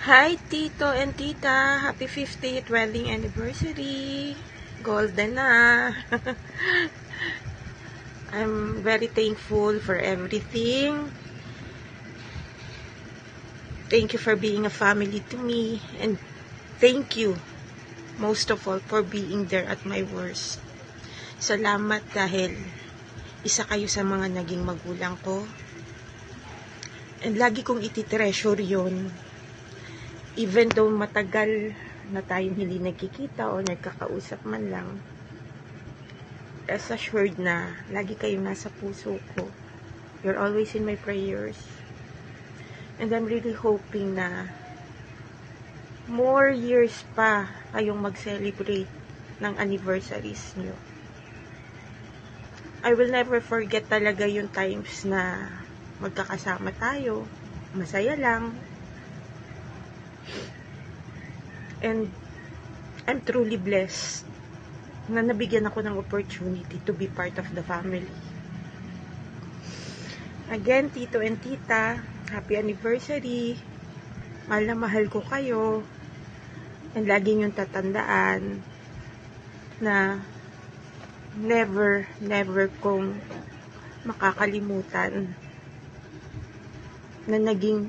Hi, Tito and Tita. Happy 50th wedding anniversary. Golden na. I'm very thankful for everything. Thank you for being a family to me. And thank you, most of all, for being there at my worst. Salamat dahil isa kayo sa mga naging magulang ko. And lagi kong ititreasure yun. Even though matagal na tayong hindi nagkikita o nagkakausap man lang, rest assured na lagi kayong nasa puso ko. You're always in my prayers. And I'm really hoping na more years pa kayong mag-celebrate ng anniversaries nyo. I will never forget talaga yung times na magkakasama tayo. Masaya lang. And I'm truly blessed na nabigyan ako ng opportunity to be part of the family. Again, Tito and Tita, happy anniversary. Mahal na mahal ko kayo. And lagi niyong tatandaan na never kong makakalimutan na naging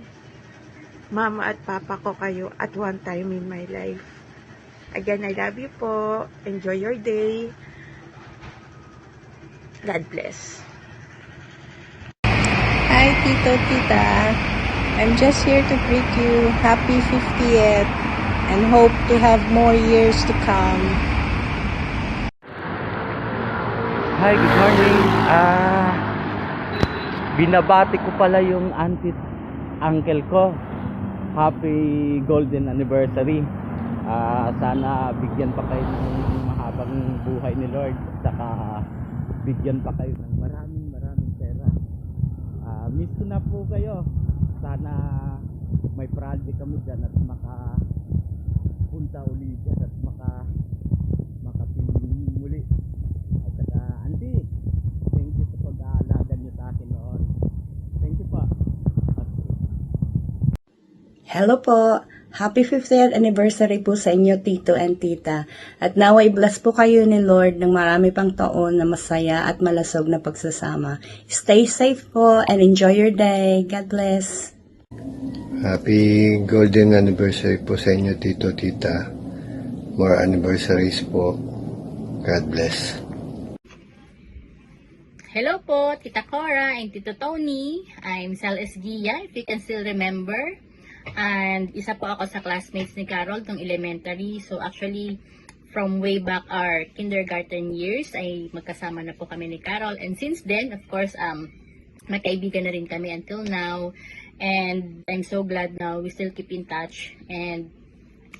mama at papa ko kayo at one time in my life. Again, I love you po. Enjoy your day. God bless. Hi, Tito, Tita. I'm just here to greet you. Happy 50th and hope to have more years to come. Hi, good morning. Binabati ko pala yung auntie uncle ko. Happy golden anniversary. Sana bigyan pa kayo ng mahabang buhay ni Lord. Saka bigyan pa kayo ng maraming pera. Miss ko na po kayo. Sana may project kami dyan at makapunta uli dyan at makapiling muli. At saka auntie, thank you sa pag-aalaga nyo sa akin noon. Thank you pa. Hello po. Happy 50th anniversary po sa inyo, Tito and Tita. At naway bless po kayo ni Lord ng marami pang taon na masaya at malasog na pagsasama. Stay safe po and enjoy your day. God bless. Happy golden anniversary po sa inyo, Tito, Tita. More anniversaries po. God bless. Hello po, Tita Cora and Tito Tony. I'm Sal Esguia, if you can still remember. And isa po ako sa classmates ni Carol nung elementary. So actually, from way back our kindergarten years, ay magkasama na po kami ni Carol. And since then, of course, magkaibigan na rin kami until now. And I'm so glad now we still keep in touch. And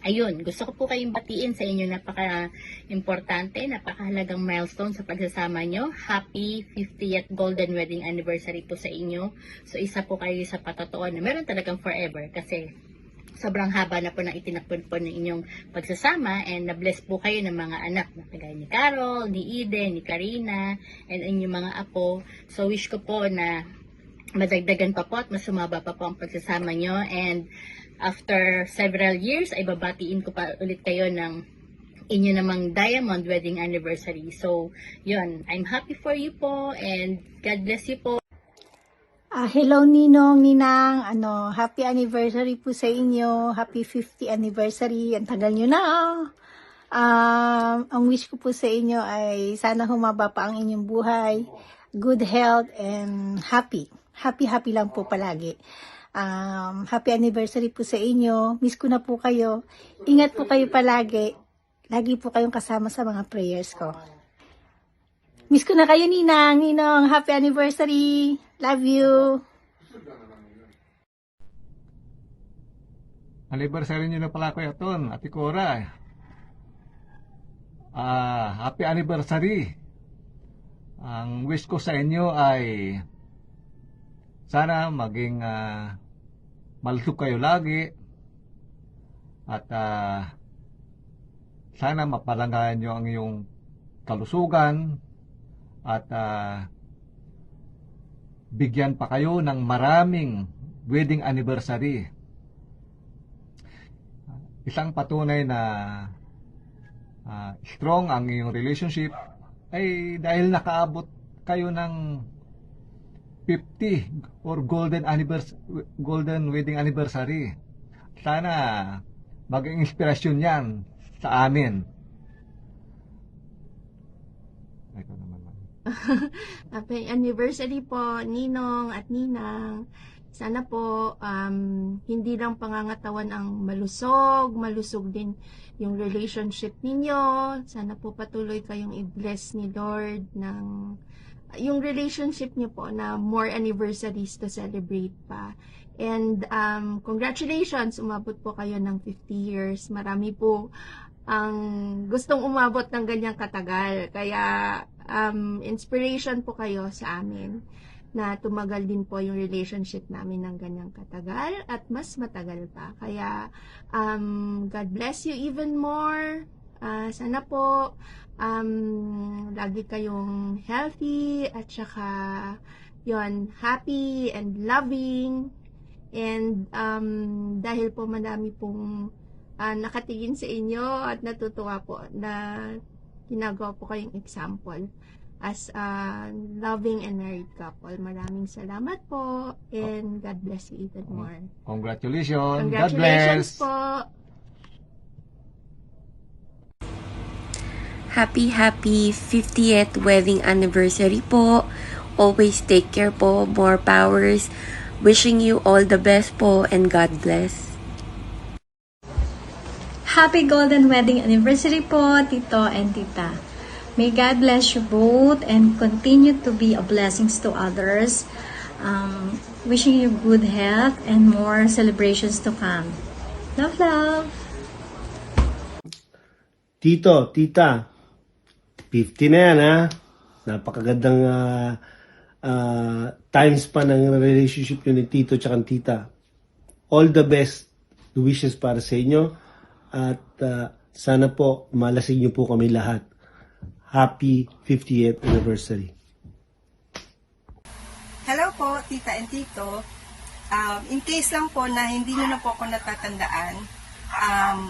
ayun, gusto ko po kayong batiin sa inyo napaka-importante, napakahalagang milestone sa pagsasama nyo. Happy 50th Golden Wedding Anniversary po sa inyo. So isa po kayo sa patotoo na meron talagang forever kasi sobrang haba na po ng itinakpon po ng inyong pagsasama and na-bless po kayo ng mga anak na kagaya ni Carol, ni Eden, ni Karina, and inyong mga apo. So wish ko po na madagdagan pa po at mas sumaba pa po ang pagsasama nyo and after several years ay babatiin ko pa ulit kayo ng inyo namang diamond wedding anniversary. So yun, I'm happy for you po and God bless you po. Hello Ninong, Ninang, happy anniversary po sa inyo. Happy 50th anniversary. Ang tagal nyo na. Ang wish ko po sa inyo ay sana humaba pa ang inyong buhay. Good health and happy. Happy lang po palagi. Happy anniversary po sa inyo. Miss ko na po kayo. Ingat po kayo palagi. Lagi po kayong kasama sa mga prayers ko. Miss ko na kayo, Ninang. Ninong, happy anniversary. Love you. Anniversary nyo na pala, Kuya Ton, Ate Cora. Happy anniversary. Ang wish ko sa inyo ay sana maging malusog kayo lagi at sana mapalangayan nyo ang iyong kalusugan at bigyan pa kayo ng maraming wedding anniversary. isang patunay na strong ang iyong relationship ay dahil nakaabot kayo ng 50 or golden wedding anniversary. Sana maging inspirasyon yan sa amin. Ito naman. Happy anniversary po, Ninong at Ninang. Sana po hindi lang pangangatawan ang malusog din yung relationship ninyo. Sana po patuloy kayong i-bless ni Lord ng yung relationship niyo po na more anniversaries to celebrate pa. And congratulations, umabot po kayo ng 50 years. Marami po ang gustong umabot ng ganyang katagal. Kaya inspiration po kayo sa amin na tumagal din po yung relationship namin ng ganyang katagal at mas matagal pa. Kaya God bless you even more. Sana po lagi kayong healthy at saka yon happy and loving. And dahil po madami pong nakatingin sa inyo at natutuwa po na ginagawa po kayong example as a loving and married couple. Maraming salamat po and God bless you even more. Congratulations. God Congratulations bless. po. Happy 50th wedding anniversary po. Always take care po. More powers. Wishing you all the best po and God bless. Happy golden wedding anniversary po, Tito and Tita. May God bless you both and continue to be a blessings to others. Wishing you good health and more celebrations to come. Love, love! Tito, Tita, 50 na yan ha. Napakagandang times pa ng relationship nyo ni Tito at Tita. All the best wishes para sa inyo. At sana po malasig nyo po kami lahat. Happy 50th anniversary. Hello po, Tita and Tito. In case lang po na hindi nyo na po ako natatandaan,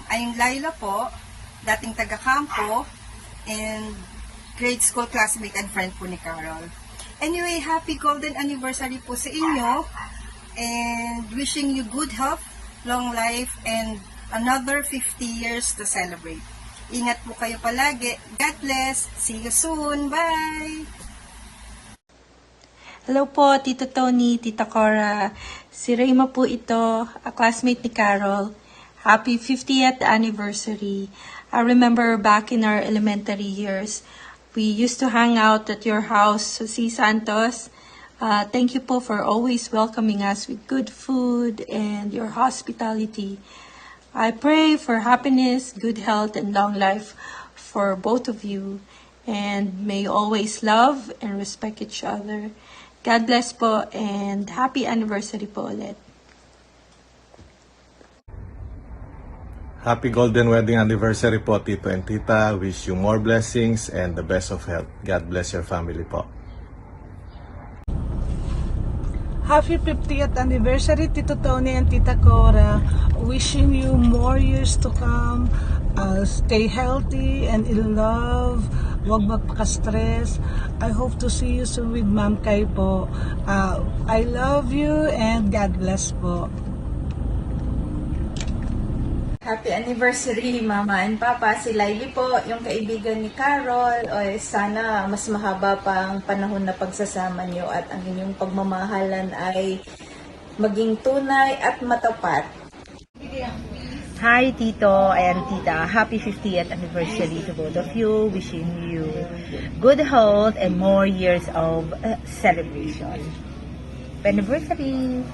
I'm Laila po, dating taga-campo, and grade school classmate and friend po ni Carol. Anyway, happy golden anniversary po sa inyo, and wishing you good health, long life, and another 50 years to celebrate. Ingat po kayo palagi. God bless. See you soon. Bye! Hello po, Tito Tony, Tita Cora. Si Rayma po ito, a classmate ni Carol. Happy 50th anniversary. I remember back in our elementary years, we used to hang out at your house, Si Santos. Thank you po for always welcoming us with good food and your hospitality. I pray for happiness, good health, and long life for both of you. And may you always love and respect each other. God bless po and happy anniversary po ulit. Happy golden wedding anniversary po, Tito and Tita. Wish you more blessings and the best of health. God bless your family po. Happy 50th anniversary, Tito Tony and Tita Cora. Wishing you more years to come. Stay healthy and in love. Huwag magpaka-stress. I hope to see you soon with Ma'am Kay po. I love you and God bless po. Happy anniversary, Mama and Papa. Si Laili po, yung kaibigan ni Carol. O, sana mas mahaba pa ang panahon na pagsasama niyo at ang inyong pagmamahalan ay maging tunay at matapat. Hi, Tito and Tita. Happy 50th anniversary to both of you. Wishing you good health and more years of celebration. Happy anniversary!